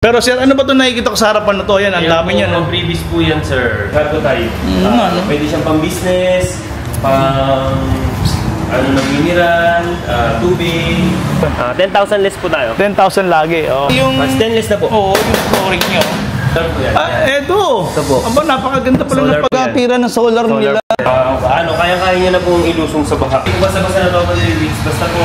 Pero sir, ano ba ito nakikita ko sa harapan na to? Yan, ang dami niya, no? Previous po yan, sir. Cargo type. Pwede siyang pang business, pang na mineral, tubig. 10,000 less po tayo. 10,000 lagi. Oh. Yung stainless na po. Oo, yung flooring niya. Ito. Ito po. Aba, napakaganda pala ng pagkatira ng solar nila. Kaya-kaya niya na pong ilusong sa baha. Kung basta-basta na ito pag-release, basta po,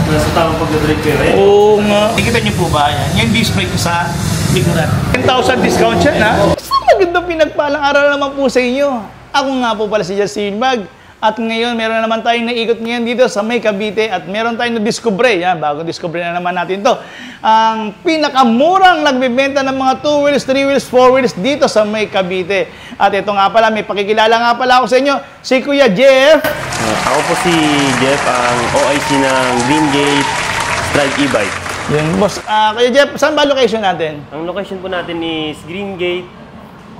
nasa tamang pag-direct kayo. Oo nga. Nakikita niyo po ba yan? Yung display ko sa likuran. 10,000 discount siya, na? Maganda pinagpalang araw naman po sa inyo. Ako nga po pala si Justin Mag. At ngayon, meron naman tayong naikot ngayon dito sa May Cavite at meron tayong na-discover. Yan, bago discover na naman natin to. Ang pinakamurang nagbibenta ng mga 2 wheels, 3 wheels, 4 wheels dito sa May Cavite. At ito nga pala, may pakikilala nga pala ako sa inyo, si Kuya Jeff. Ako po si Jeff, ang OIC ng Green Gate Stripe e-bike. Yun, boss. Kuya Jeff, saan ba location natin? Ang location po natin is Green Gate,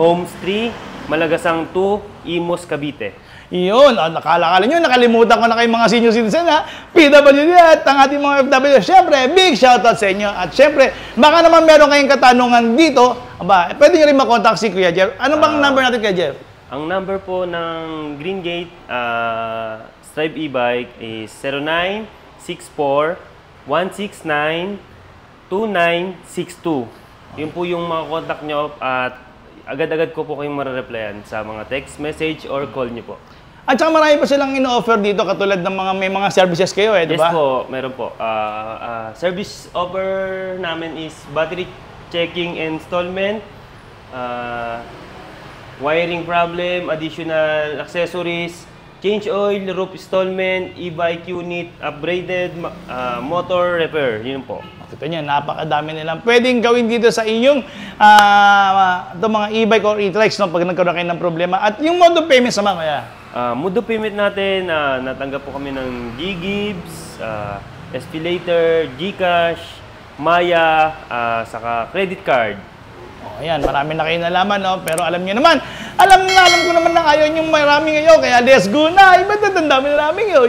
Homes 3, Malagasang 2, Imos, Cavite. Yun, nakakala nyo, nakalimutan ko na kayong mga senior citizen, ha? PWD at ang ating mga FW. Siyempre, big shoutout sa inyo. At siyempre, baka naman meron kayong katanungan dito, pwede nyo rin makontak si Kuya Jeff. Ano bang number natin, Kuya Jeff? Ang number po ng Green Gate Stripe e-bike is 0964-169-2962. Yun po yung mga contact nyo at agad-agad ko po kayong mare-replyan sa mga text message or call nyo po. At saka marami pa silang ino-offer dito katulad ng may mga services kayo, di ba? Yes po, meron po. Service offer namin is battery checking and installment, wiring problem, additional accessories, change oil, roof installment, e-bike unit, upgraded, motor repair, yun po. Ito nyo, napakadami nilang pwedeng gawin dito sa inyong mga e-bike or e-trikes, no, pag nagkaroon kayo ng problema. At yung mode of payments naman, kaya? Mode of payment natin, natanggap po kami ng G-Gibbs, Espilator, Gcash, Maya, saka credit card. Ayan, marami na kayo nalaman, no? Pero alam niyo naman, alam ko naman na ayaw niyong marami ngayon, kaya let's go na! Iba't ang dami na namin yo.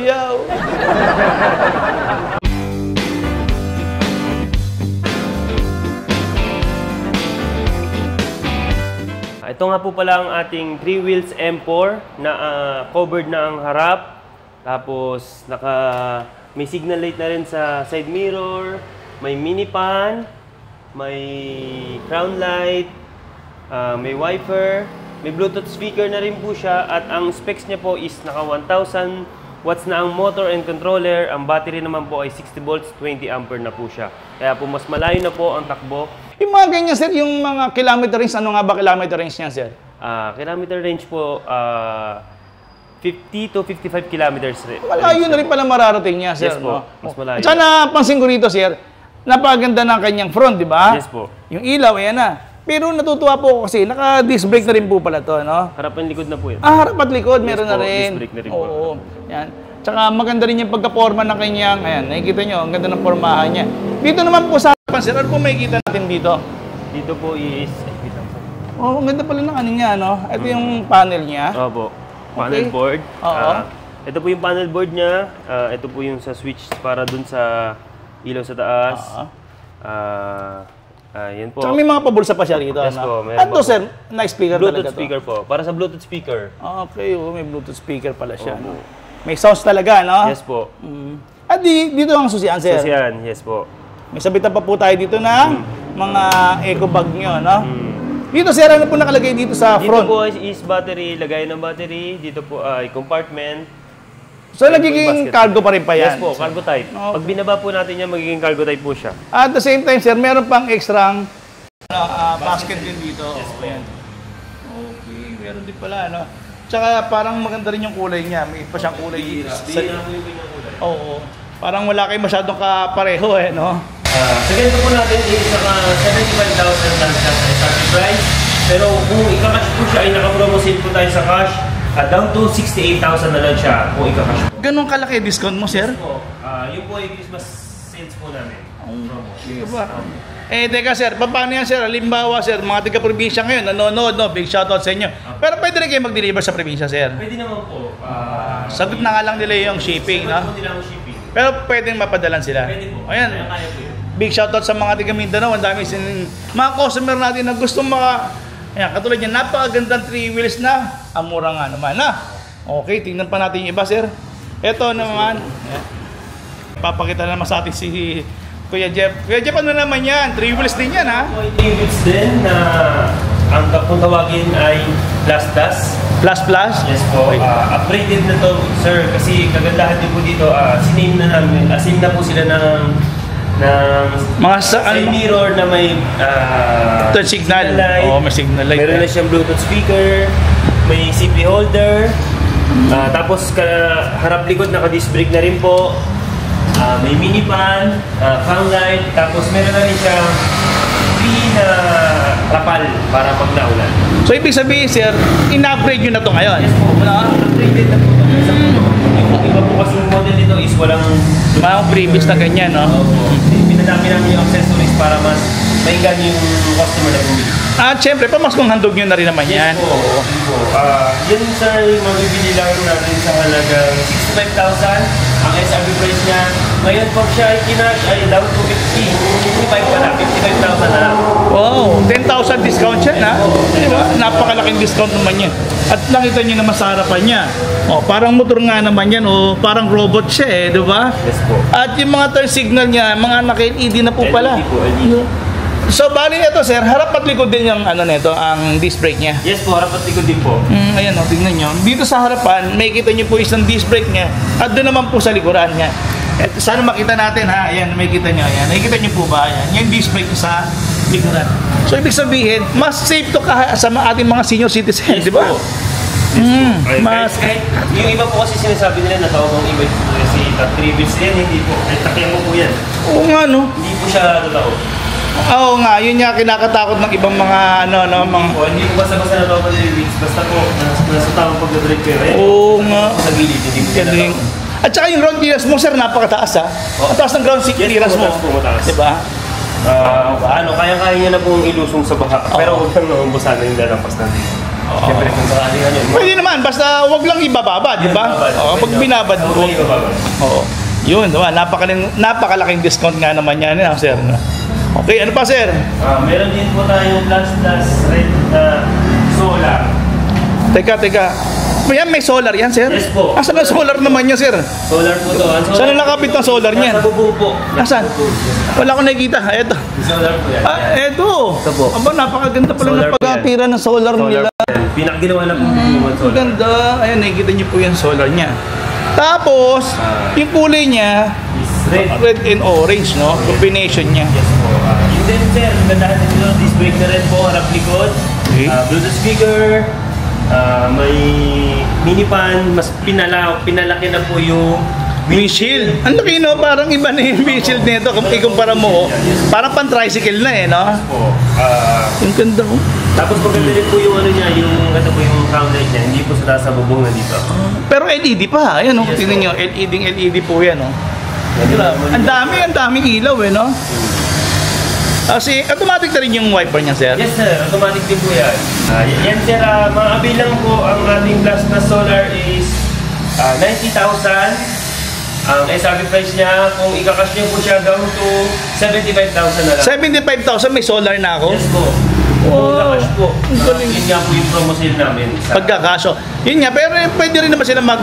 Ito nga po pala ang ating 3 wheels M4 na covered na ang harap. Tapos may signal light na rin sa side mirror, may mini pan, may crown light, may wiper, may Bluetooth speaker na rin po siya at ang specs niya po is naka 1,000 watts na ang motor and controller. Ang battery naman po ay 60 volts, 20 ampere na po siya. Kaya po mas malayo na po ang takbo. Yung mga ganyan, sir, yung mga kilometer range, ano nga ba kilometer range niya, sir? Kilometer range po, 50 to 55 kilometers rin. Malayo na rin pala mararating niya, sir. Yes po, no? mas malayo. At sana, pansin ko rito, sir, napaganda ng kanyang front, di ba? Yes po. Yung ilaw, ayan na. Pero natutuwa po kasi, naka-disc brake na rin po pala to, no? Harap at likod na po yan. Harap at likod, meron po, na rin. disc brake na rin po. Oo, yan. Tsaka maganda rin yung pagka-forma ng kanyang, ayan, nakikita nyo, ang ganda ng formahan niya. Dito naman po sa harapan, sir, ano po makikita natin dito? Dito po is... Oh, ang ganda pala ng ano niya, no? Ito yung panel niya. Opo. Panel board. Oo. Ito po yung panel board niya. Ito po yung sa switch para dun sa ilaw sa taas. Yan po. Tsaka may mga pabulsa pa siya rito. Yes po. At to, sir, na-speaker Bluetooth talaga to. speaker po. Para sa Bluetooth speaker. Okay, may Bluetooth speaker pala siya. No? May sounds talaga, no? Yes po. At dito ang susian, sir. Susian, yes po. May sabitan pa po tayo dito ng mga eco bag nyo, no? Dito, sir, ano po nakalagay dito sa front? Dito po is battery, lagay ng battery. Dito po ay compartment. So, nagiging cargo pa rin pa yan? Yes po, cargo type. Okay. Pag binaba po natin yan, magiging cargo type po siya. At the same time, sir, meron pang extra basket din dito. Yes po. Ayan. Okay, meron din pala, no? Tsaka parang maganda rin yung kulay niya. May pa siyang kulay dito. Oo. Parang wala kayo masyadong kapareho, no? Sa ganito po natin is naka 75,000 lang siya sa starting price. Pero kung ika-cash po siya, ay naka-promo sale po tayo sa cash. Down to 68,000 na lang siya kung ika-cash po. Ganun kalaki discount mo, sir? Yun po ay Christmas sales po namin. Promo. Diba? Teka, sir, paano yan, sir? Halimbawa, sir, mga taga-probinsya ngayon, nanonood, no? Big shoutout sa inyo. Pero pwede rin kayo mag-deliver sa probinsya, sir? Pwede naman po. Sagot na nga lang nila yung shipping, no? Sagot po nila ang shipping. Pero pwedeng mapadalan sila. Pwede po. Ayan. Kaya po yun. Big shoutout sa mga taga Mindanao. Ang dami mga customer natin na gustong ayan, katulad yan, napakagandang 3 wheels na. Amura nga naman na. Okay, tingnan pa natin yung iba, sir. Ito naman. Ayan. Papakita naman sa atin si Kuya Jeff. Kuya Jeff, ano naman yan? 3 wheels din yan, ha? 3 wheels din na ang kung tawagin ay plus. Plus? Yes po. Okay. Upgraded na to, sir. Kasi kagandahan din po dito, siname na namin. Asin na po sila ng mga side mirror na may touch signal. light. Oo, may signal light. Meron na siyang Bluetooth speaker, may CP holder, tapos harap likod naka-disc brake na rin po. May mini fan, fang light, tapos meron na rin siyang free na rapal para pag naulan. So, ibig sabihin, sir, in-upgrade nyo na to ngayon? Yes po, upgraded na po. Yung iba po kasi yung model nito is walang previous na ganyan, no? Pinadami namin yung accessories para mas mainggan yung customer na bumili. At syempre, pamaskong handog nyo na rin naman yan. Yes po. Yun sir, mabibili lang natin sa halagang 65,000. Ang SRP price niya, ngayon pag siya ay kinash ay down to 55 pa na, 55,000 na lang. Wow, 10,000 discount siya, na? Diba? Napakalaking discount naman yan. At nakita nyo naman sa harapan niya. Oh, parang motor nga naman yan, o parang robot siya eh, di ba? Yes po. At yung mga turn signal niya, mga naka-LED na po pala. LED po, LED. So, bali ito, sir, harap at likod din yung nito, ang disc brake niya. Yes po, harap at likod din po. Ayan, tingnan nyo. Dito sa harapan, may kita nyo po isang disc brake niya. At doon naman po sa likuran niya. At sana makita natin, ha? Ayan, may kita nyo. Ayan, nakikita nyo po ba? Ayan, yung disc brake sa likuran. So, ibig sabihin, mas safe to sa ating mga senior citizens, di ba? Kahit yung iba po kasi sinasabi nila na tawag ng iba si Tatribits yan, hindi po. Ay, takyan mo po yan. Oo nga, no? Hindi po siya totoo. Oo nga, yun nga kinakatakot ng ibang mga Hindi po basta-basta na tawag ng Tatribits. Basta po, nasa tamang pagdadrive kayo. Oo nga. Sa gilid, hindi po siya Galing. At saka yung ground clearance mo, sir, napakataas, ha? Ang taas ng ground clearance mo. Mataas. Diba? Kaya-kaya niya na pong ilusong sa baha. Pero huwag kang naumbusan na yung lalampas natin. Siyempre, kung sakaling Pwede naman, basta wag lang ibababa, di ba? Oo, pag binabad mo. Oo. Yun, diba? Napakalaking discount nga naman yan, sir. Okay, ano pa, sir? Meron din po tayong plus red solar. Teka. May solar yan, sir? Yes po. Asan ang solar naman niya, sir? Solar po to. Saan ang nakapit ng solar niyan? Sa bubong po. Nasaan? Wala akong nakikita. Eto. Solar po yan. Eto. Ito po. Aba, napakaganda pala Solar ng po pagkatira ng solar nila. Pinakaginawa na po yung solar. Ganda. Ayan, nakikita niyo po yung solar niya. Tapos, yung kulay niya, Is red. red and orange, no? Combination niya. Yes po. Yun din sir, gandahan din dito, disc brake na rin po, harap likod. Okay. Bluetooth speaker, may mini fan, mas pinalaki na po yung Windshield. Ang laki, no? Parang iba na yung windshield nito. Kung ikumpara mo, parang pan-tricycle na eh, no? po. Yung ganda, oh. Tapos maganda din po yung ano niya, yung ganda po yung sound light niya, hindi po sa nasa bubong na dito. Pero LED pa, ayan, oh. Yes, Tingnan po. nyo, LED po yan, oh. Ang daming ilaw, eh, no? Kasi automatic na rin yung wiper niya, sir. Yes sir, automatic din po yan. Yan sir, maabilang po ang ating plus na solar is 90,000. Ang SRP price niya, kung ika-cash niyo po siya down to 75,000 na lang. 75,000, may solar na ako. Yes po. Kung Wow. ika-cash po. Ang galing. Yun nga po yung promo sale namin. Pagkakaso. Yun nga, pero pwede rin naman sila mag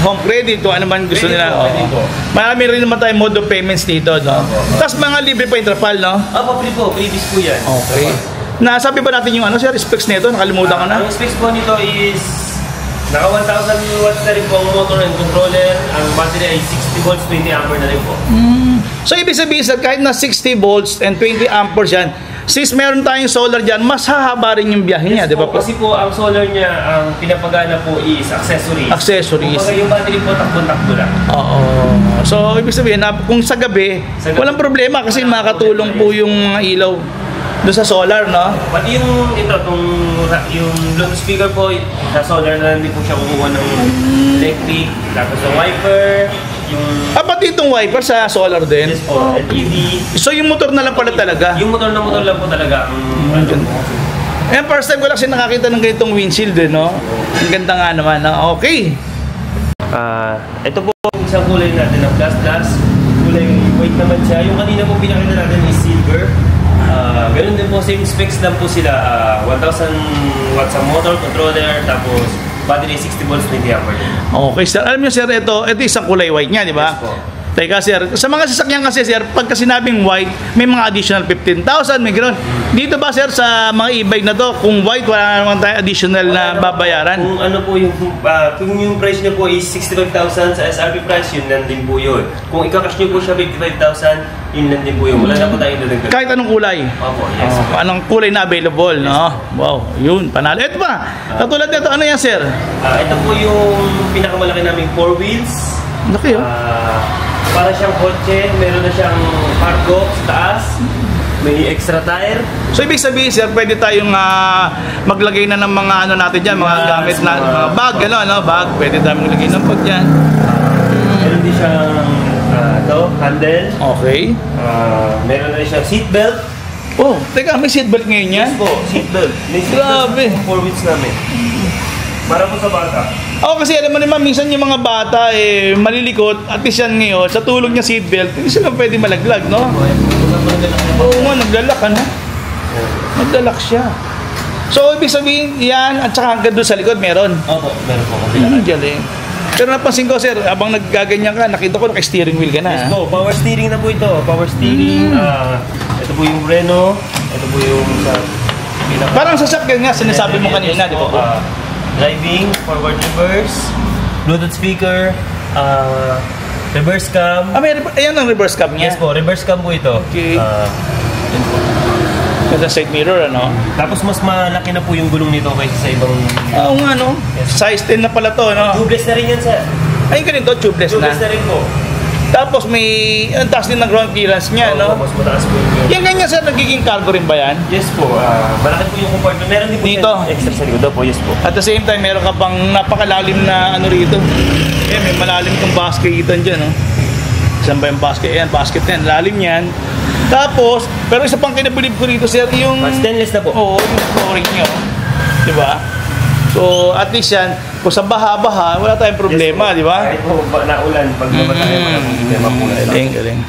home credit o ano man gusto Pwede nila. po, pwede po. Marami rin naman tayong mode of payments dito, no? Tapos mga libre pa yung trapal, no? Free po, previous po yan. Okay. Nasabi ba natin yung sir, specs nito? Nakalimutan ko na. Ang specs po nito is naka 1,000 watts na rin po ang motor and controller. Ang battery ay 60 volts, 20 ampere na rin po. So, ibig sabihin, sir, kahit na 60 volts and 20 amperes yan, since meron tayong solar dyan, mas hahaba rin yung biyahe niya, di ba po? Kasi po, ang solar niya, ang pinapagana po is accessories. Accessories. Kumbaga yung battery po, takbo-takbo lang. Oo. So, ibig sabihin, kung sa gabi, walang problema kasi makakatulong po yung mga ilaw doon sa solar, no? Pati yung yung Bluetooth speaker po, sa solar na hindi po siya kukuha ng electric. Tapos yung wiper, yung Pati itong wiper sa solar din. yes po, LED. So, yung motor na lang pala talaga. Yung motor na motor lang po talaga. Eh, first time ko lang kasi nakakita ng ganitong windshield, no? Ang ganda nga naman. Okay. Ito po isang kulay natin ng plus. Kulay white naman siya. Yung kanina po pinakita natin is silver. Ganun din po, same specs lang po sila. 1,000 watts ang motor, controller, tapos battery 60 volts, 20 ampere. Okay, sir. Alam niyo, sir, ito isang kulay white niya, di ba? Yes po. Teka, sir, sa mga sasakyan kasi, sir, pagka sinabing white, may mga additional 15,000, may gano'n. Dito ba, sir, sa mga e-bike na to, kung white, wala naman tayong additional na babayaran? Kung ano po yung, kung yung price niya po is 65,000 sa SRP price, yun lang din po yun. Kung ika-cash niyo po siya 55,000, yun lang din po yun. Wala na po tayong dadagdag. Kahit anong kulay? Opo, yes. Anong kulay na available, no? Wow, yun, panalo. Ito pa, katulad nito, ano yan, sir? Ito po yung pinakamalaki naming 4 wheels. Laki, oh. Para siyang kotse, meron na siyang cargo sa taas, may extra tire. So, ibig sabihin, sir, pwede tayong maglagay na ng mga ano natin dyan, mga gamit na, mga bag, gano'n, no? Bag, pwede tayong maglagay ng bag dyan. Meron din siyang handle. Okay. Meron na rin siyang seatbelt. Oh, teka, may seatbelt ngayon yan? Yes po, seatbelt. May seatbelt Grabe. sa 4 wheels namin. Para po sa bata. Kasi alam mo naman, minsan yung mga bata, malilikot, at least yan ngayon, sa tulog niya seatbelt, hindi sila pwede malaglag, no? Oo nga, naglalak, ano? Naglalak siya. So, ibig sabihin, yan, at saka hanggang doon sa likod, meron. Opo, meron po. Kabila. Galing. Pero napansin ko, sir, abang naggaganyan ka, nakita ko naka-steering wheel ka na. Yes po, power steering na po ito. Power steering. Ito po yung Breno. Ito po yung sa pinaka... Parang sasakyan nga, sinasabi mo kanina, di ba po? Driving, forward reverse, Bluetooth speaker, reverse cam. Ayan ang reverse cam niya. Yes po, reverse cam po ito. Okay. Yan po. Sa side mirror, ano? Tapos mas malaki na po yung gulong nito kaysa sa ibang... Oo nga, no? Yes. Size 10 na pala to, no? Tubeless na rin yan, sir. Ay, ganito, tubeless na. Tubeless na rin po. Tapos may, ang taas din ng ground clearance niya, no? Mas mataas po yung... Yung ganyan, sir, nagiging cargo rin ba yan? Yes po, malaki po yung compartment. Meron din po Dito? siya extra sa likod po, yes po. At the same time, meron ka pang napakalalim na ano rito. May malalim kang basket dyan, no? Saan ba yung basket? Ayan, basket na yan. Lalim yan. Tapos, pero isa pang kinabilib ko rito, sir, yung... Stainless na po. Oo, yung flooring nyo. Diba? So, at least yan, kung sa baha-baha, wala tayong problema, yes, di ba? Kahit po naulan, pag naman tayo, wala pong problema po. Galing.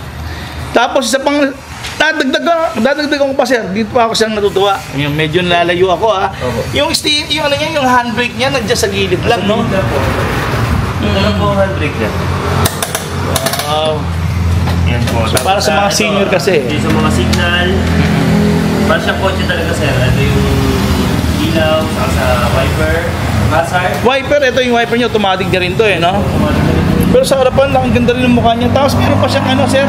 Tapos, isa pang... Dadagdagan ko pa, sir. Dito pa ako siyang natutuwa. Yung medyo nalalayo ako, ha. Okay. Yung ano niya, yung handbrake niya, nandiyan sa gilid lang, no? Ito lang po ang handbrake niya. Wow. Yan po. So, para sa mga senior kasi. Yung sa mga signal. Para siyang kotse talaga, sir. Ito yung ilaw, saka sa wiper, hazard. Wiper, ito yung wiper niya, automatic na rin to, no? Pero sa harapan, ang ganda rin ng mukha niya. Tapos meron pa siyang ano, sir?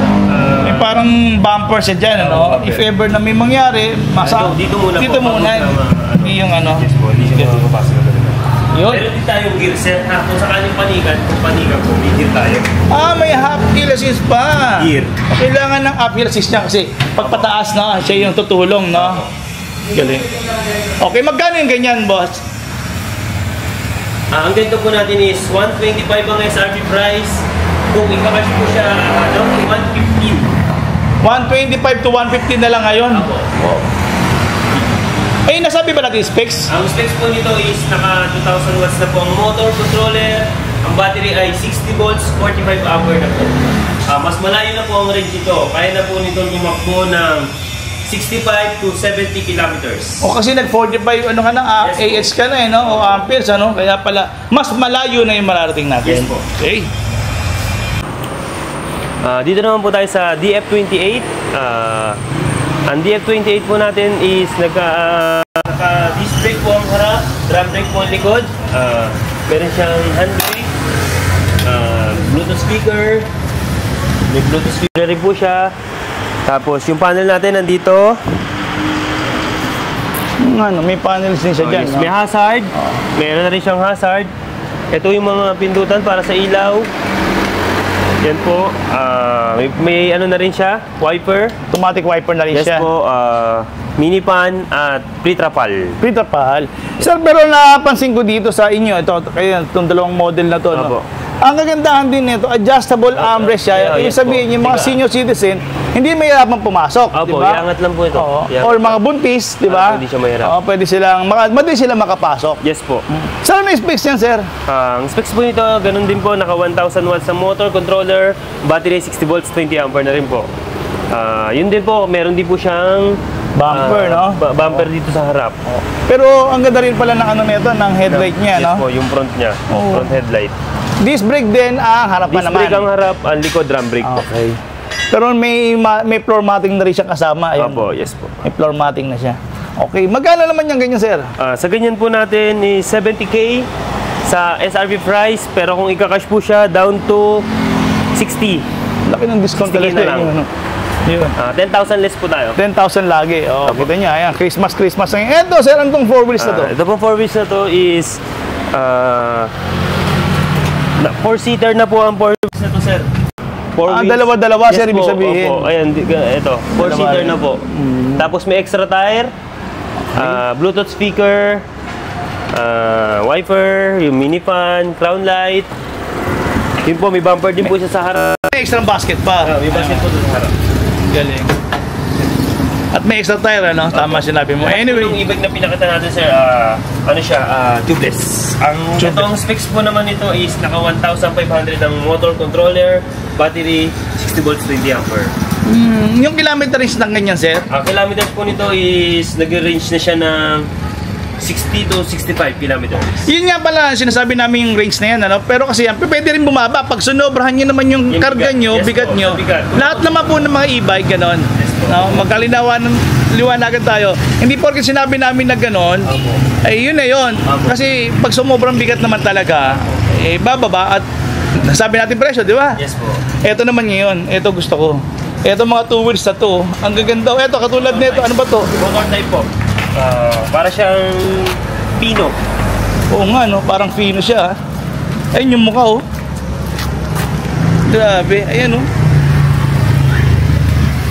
May parang bumper siya dyan, ano? If ever na may mangyari, Dito muna po. Dito muna. Yung ano. Yes po, hindi siya mapapasok na talaga. Yun. Meron din tayong gear set, ha? Kung sakaling panikan, kung panikan po, may gear tayo. May half hill assist pa. Gear. Kailangan ng half hill assist niya kasi pagpataas na, siya yung tutulong, no? Galing. Okay, magkano yung ganyan, boss? Ang ganito po natin is 125 ang SRP price. Kung ika-cash po siya, 115. 125 to 150 na lang ngayon. Apo. Nasabi ba natin specs? Ang specs po nito is naka 2,000 watts na po ang motor, controller. Ang battery ay 60 volts, 45 ampere na po. Mas malayo na po ang range nito. Kaya na po nito tumakbo ng 65 to 70 kilometers. Kasi nag-45 ano ka na, Yes, AH ka na no? O amperes, ano? Kaya pala, mas malayo na yung mararating natin. Yes po. Okay. Dito naman po tayo sa DF28. Ang DF28 po natin is naka-disc brake po ang harap, drum brake po ang likod. Meron siyang handbrake, Bluetooth speaker, may Bluetooth speaker rin po siya. Tapos yung panel natin nandito. May panels din siya dyan. Yes, No? may hazard. Meron na rin siyang hazard. Ito yung mga pindutan para sa ilaw. Yan po. May ano na rin siya, wiper. Automatic wiper na rin Yes siya. po, mini pan at pre-trapal. Pre-trapal. Sir, pero napansin ko dito sa inyo, itong dalawang model na to, no? Opo. Ang kagandahan din nito, adjustable armrest siya. Ibig sabihin, yung mga senior citizen, hindi mahirapan pumasok, di Opo, ba? iangat lang po ito. Oo. Iangat Or lang. mga buntis, di ba? Hindi siya mahirap. Oo, pwede silang, madali sila makapasok. Yes po. Saan na specs yan, sir? Ang specs po nito, ganun din po, naka 1,000 watts sa motor, controller, battery 60 volts, 20 ampere na rin po. Yun din po, meron din po siyang Bumper, no? Bumper dito sa harap. Pero ang ganda rin pala ng ano nito, ng headlight niya, Yes no? po, yung front niya, Oo. front headlight. Disc brake din ang harapan Disc naman. brake ang harap, ang likod drum brake po. Okay. Pero may floor matting na rin siya kasama. Ayun. Opo, yes po. May floor matting na siya. Okay, magkano naman yung ganyan, sir? Sa ganyan po natin is 70K sa SRP price, pero kung ika-cash po siya, down to 60. Laki ng discount 60K talaga. na lang. Yun, ano? Yun. 10,000 less po tayo. 10,000 lagi. Oh, kita niya, ayan, Christmas na yun. Eto, sir, anong 4 wheels na to? Ito pong 4 wheels na to is 4-seater na po ang 4 wheels na to, sir. Dalawa-dalawa, sir, ibig po, sabihin. Opo. Ayan, ito. 4-seater na po. Tapos may extra tire, Bluetooth speaker, wiper, yung mini fan, crown light. Yun po, may bumper din po siya sa harap. May extra basket pa. May basket po sa harap. Galing. At may extra tire, ano? Tama sinabi mo. Anyway, yung Anyway, e-bike na pinakita natin, sir, ano siya, tubeless. Itong specs po naman nito is naka 1,500 ang motor controller, battery 60 volts 20 ampere. yung kilometers ng ganyan, sir? Kilometers po nito is nag-range na siya ng 60 to 65 kilometers. Yun nga pala, sinasabi namin yung range na yan, ano? Pero kasi yan, pwede rin bumaba. Pag sunobrahan nyo naman yung Yung karga bigat. nyo, Yes bigat po, nyo, sa bigat. lahat naman po ng mga e-bike, ganon. Yes po. No? Liwanagan tayo. Hindi porke sinabi namin na ganon, Opo. ay yun na yun. Opo. Kasi pag sumobrang bigat naman talaga, bababa at sabi natin presyo, di ba? Yes po. Ito naman ngayon, ito gusto ko. Ito mga 2 wheels na to, ang gaganda. Ito, katulad nito, ano ba to? Motor type po. Para siyang Pino. Oo nga, no? Parang fino siya. Ayun yung mukha, oh. Grabe. Ayan, oh.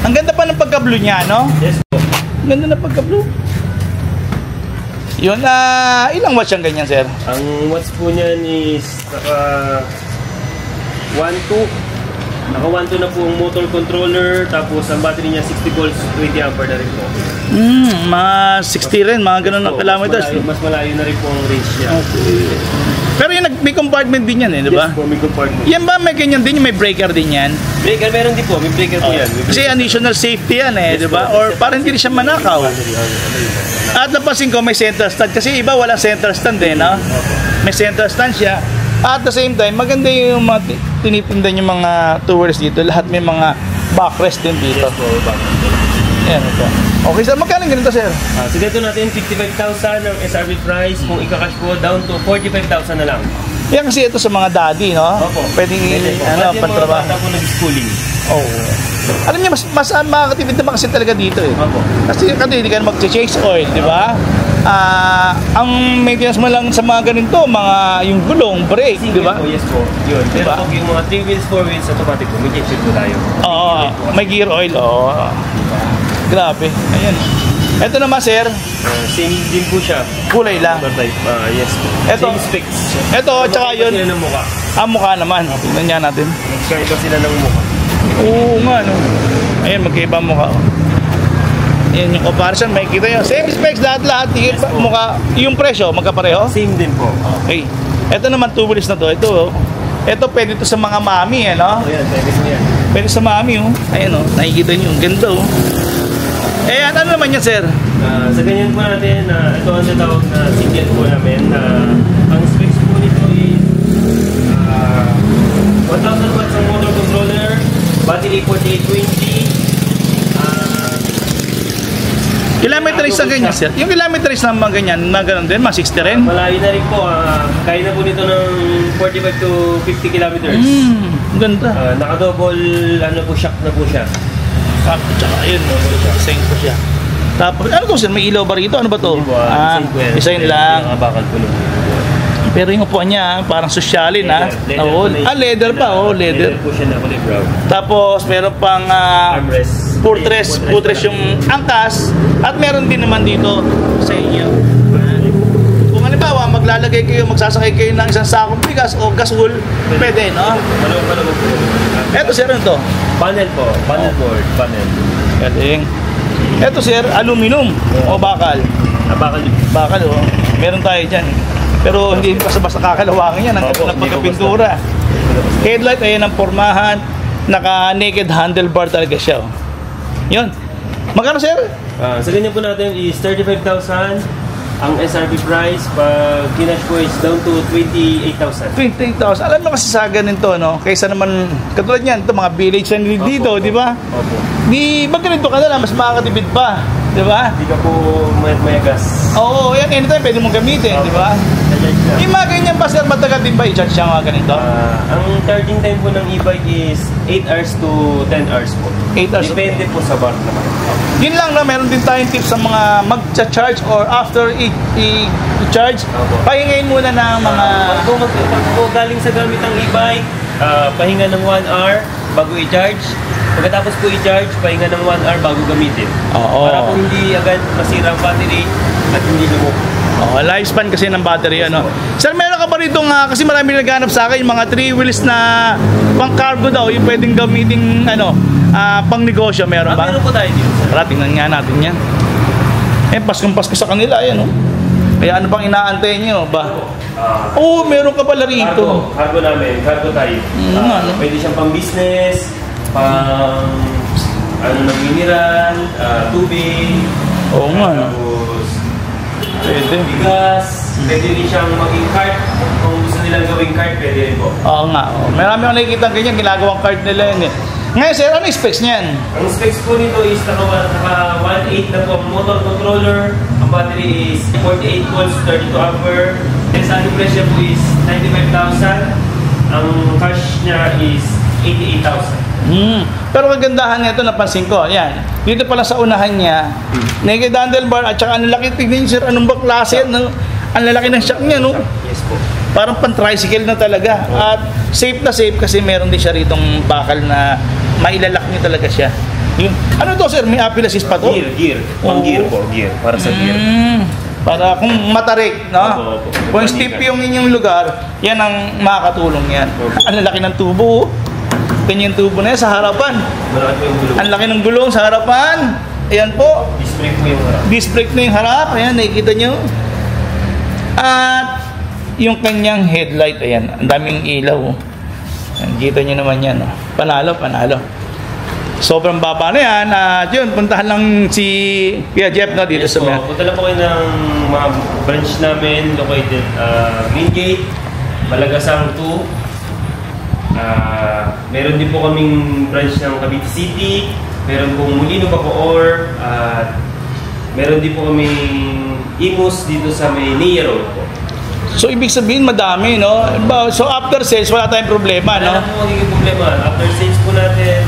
Ang ganda pa ng pagka-blue niya, no? Yes po. Ang ganda ng pagka-blue. Yun, ilang watts yung ganyan, sir? Ang watts po niyan is naka 1.2. Naka 1.2 na po ang motor controller, tapos ang battery niya 60 volts, 20 ampere na rin po. Mga 60 rin, mga ganun na So, kilometers. mas malayo na rin po ang range niya. Okay. Pero yung may compartment din yan, di ba? Yes po, may compartment. Yan ba may ganyan din, may breaker din yan? Breaker, meron din po. May breaker po yan. May Kasi breaker. additional safety yan, Yes di ba? po. Or parang hindi rin siya manakaw. At napansin ko may center stand kasi iba walang center stand eh, no? May center stand siya. At the same time, maganda yung mga tinitinda yung mga tours dito. Lahat may mga backrest din dito. Yes po, back. Ayan ito. Okay, sir, magkano ganito, sir? So dito natin 55,000 ang SRP price. Kung ika-cash po, down to 45,000 na lang. Yan kasi ito sa mga daddy, no? Opo. Pwedeng, Pwede po. ano, Pati yung mga pantrabaho. bata po nag-schooling. Oo. Alam niyo, mas makakatipid naman kasi talaga dito eh. Opo. Kasi hindi ka na mag-change oil, di ba? Ang maintenance mo lang sa mga ganito, mga yung gulong, brake, di ba? Po, yes po. Yun. Pero Diba? pag yung mga 3 wheels, 4 wheels, automatic po. May change po tayo. Oo, may gear oil, oo. Grabe, ayan. Ito naman, sir, Same din po siya. kulay lang. Motor type. Yes po. Eto. Same specs. Ito, tsaka Magkaiba yun, sila ng mukha. ang mukha naman. Tingnan niya natin. Magkaiba sila ng mukha. Oo nga, no? Ayan, magkaiba ang mukha. Ayan yung comparison, may kita nyo. Same specs, lahat. Yes, po. Mukha, yung presyo, magkapareho? Same din po. Okay. Ito naman, 2 wheels na to. Ito, pwede to sa mga mami, ano? Ayan, pwede po yan. Pwede sa mami, oh. Ayan, oh. Nakikita nyo. Ang ganda, oh. Eh, ano naman yan, sir? Sa ganyan po natin, ito ang natawag na single po namin. Ang specs po nito is 1,000 watts ang motor controller, battery 4820. Kilometeris na ganyan, sir. Yung kilometeris na mga ganyan, mga ganun din, mga 60 rin. Malayo na rin po. Kaya na po nito ng 45 to 50 kilometers. Ang ganda. Naka-double shock na po siya. Tsaka, ayun, design ko siya. Tapos, ano to, sir? May ilaw ba rito? Ano ba to? Hindi po, design po yan. Design lang. Mga bakal po lang. Pero yung upuan niya, parang sosyalin, ha? Leather Oo. po na- Leather pa, oh, leather. Leather po siya na kulay brown. Tapos, meron pang Armrest. footrest yung angkas. At meron din naman dito sa inyo. Kung halimbawa, maglalagay kayo, magsasakay kayo ng isang sakong bigas o gasol, pwede, no? Maluwag po. Eto sir, ano to? Panel po. Panel board. Panel. Galing. Eto sir, aluminum o bakal. Bakal din. Bakal, oh. Meron tayo dyan. Pero hindi basta-basta kakalawangan yan. Ang Opo, ganda ng hindi ko pagkapintura. Headlight, ayan ang pormahan. Naka-naked handlebar talaga siya. Oh. Yun. Magkano sir? Sa ganyan po natin is 35,000. Ang SRP price, pag kinash po is down to 28,000. 28,000. Alam mo kasi sa ganito, no? Kaysa naman, katulad yan, ito mga village na dito, Opo, di ba? Opo. Di, pag ganito ka na lang, mas makakatipid pa. Di ba? Hindi ka po may gas. Oo, yan, anytime pwede mong gamitin, di ba? Na-charge na. Yung mga ganyan pa sir, matagal din ba i-charge siya mga ganito? Ang charging time po ng e-bike is 8 hours to 10 hours po. 8 hours. Depende po sa bar naman. Yun lang na meron din tayong tips sa mga mag-charge or after i-charge. Opo. Pahingayin muna ng mga... Pag po galing sa gamit ng e-bike, pahinga ng 1 hour bago i-charge. Pagkatapos po i-charge, pahinga ng 1 hour bago gamitin. Oo. Para po hindi agad masira ang battery at hindi lumok. Oh, lifespan kasi ng battery ano. Sir, meron ka ba rito kasi marami naghanap sa akin yung mga 3 wheels na pang cargo daw, yung pwedeng gamitin pang negosyo, meron ba? Meron po tayo dito, sir. Tara, tingnan nga natin yan. Paskong-pasko sa kanila, ayan oh. Kaya ano pang inaantay nyo ba? Oo, meron ka pala rito. Cargo namin, cargo type. Ano? Pwede siyang pang business, pang ng mineral, tubig. Oo nga, no? Tapos, Pwede. bigas. Pwede rin siyang maging cart. Kung gusto nilang gawing cart, pwede rin po. Oo nga. Oh. Marami akong nakikita ganyan, ginagawang card nila yun eh. Ngayon sir, ano yung specs niyan? Ang specs po nito is naka 1.8 na po ang motor controller. Ang battery is 48 volts, 32 ampere. And sa ating presyo po is 95,000. Ang cash niya is 88,000. Pero kagandahan nito, napansin ko, yan. Dito pala sa unahan niya, naked handlebar at saka ang laki, tignan niyo sir, anong ba klase yan? Ang lalaki ng shock niya, no? Yes po. Parang pan-tricycle na talaga. At safe na safe kasi meron din siya ritong bakal na mailalak niyo talaga siya. Yun. Ano to sir? May apple assist pa to? Gear. Pang gear po, gear. Para sa gear. Para kung matarik, no? Opo. Kung steep yung inyong lugar, yan ang makakatulong yan. Opo. Ang laki ng tubo, ganyan tubo na yan sa harapan. Malaki po yung gulong. Ang laki ng gulong sa harapan. Ayan po. Disc brake po yung harap. Disc brake na yung harap. Ayan, nakikita nyo. At yung kanyang headlight, ayan, ang daming ilaw. Ayan, kita nyo naman yan. Oh. Panalo, panalo. Sobrang baba na yan. At yun, puntahan lang si Kuya Jeff, no, dito Yes sa po. Punta lang po kayo ng mga branch namin located Green Gate, Malagasang 2. Meron din po kaming branch ng Cavite City, meron pong Molino Bacoor, at meron din po kaming Imus dito sa may Nia Road po. So, ibig sabihin, madami, no? So, after sales, wala tayong problema, no? Wala po magiging problema. After sales po natin,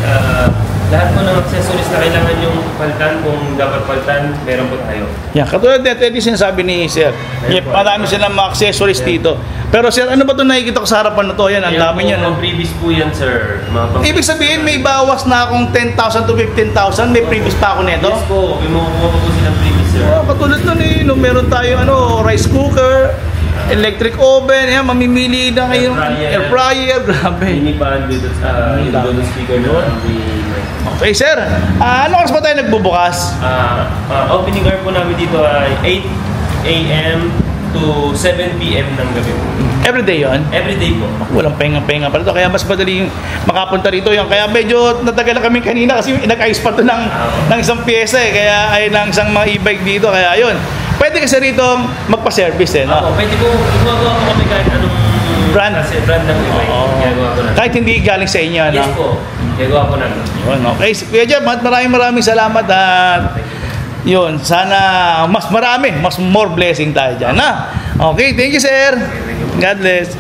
lahat po ng accessories na kailangan yung palitan, kung dapat palitan, meron po tayo. Yan, katulad nito, ito yung sinasabi ni Sir. Yep, marami silang mga accessories dito. Pero Sir, ano ba ito nakikita ko sa harapan na to? Yan, ang dami niyan, no? Previous po yan, sir. Ibig sabihin, may bawas na akong 10,000 to 15,000, may previous pa ako nito? Yes po, may makukuha po silang previous, sir. Katulad nun eh, no, meron tayo rice cooker, electric oven, yan, mamimili na kayo. Air fryer, grabe. Mini fan, Bluetooth speaker na Okay, Sir. Ano oras pa tayo nagbubukas? opening hour po namin dito ay 8 a.m. to 7 p.m. ng gabi po. Everyday yon. Everyday po. Walang pahinga-pahinga pa rito. Kaya mas madali makapunta rito yan. Kaya medyo natagal na kami kanina kasi nag-ayos pa ito ng isang pyesa eh. Kaya ay ng isang mga e-bike dito. Kaya yun. Pwede kasi rito magpa-service eh. No? Pwede po, gumagawa po kami kahit anong brand ng e-bike. Ginagawa po namin. Kahit hindi galing sa inyo. Yes no? po. Ginagawa po namin. Yun, okay. Kuya Jeff, maraming salamat at yun, sana mas more blessing tayo dyan. Na? Okay, thank you, sir. God bless.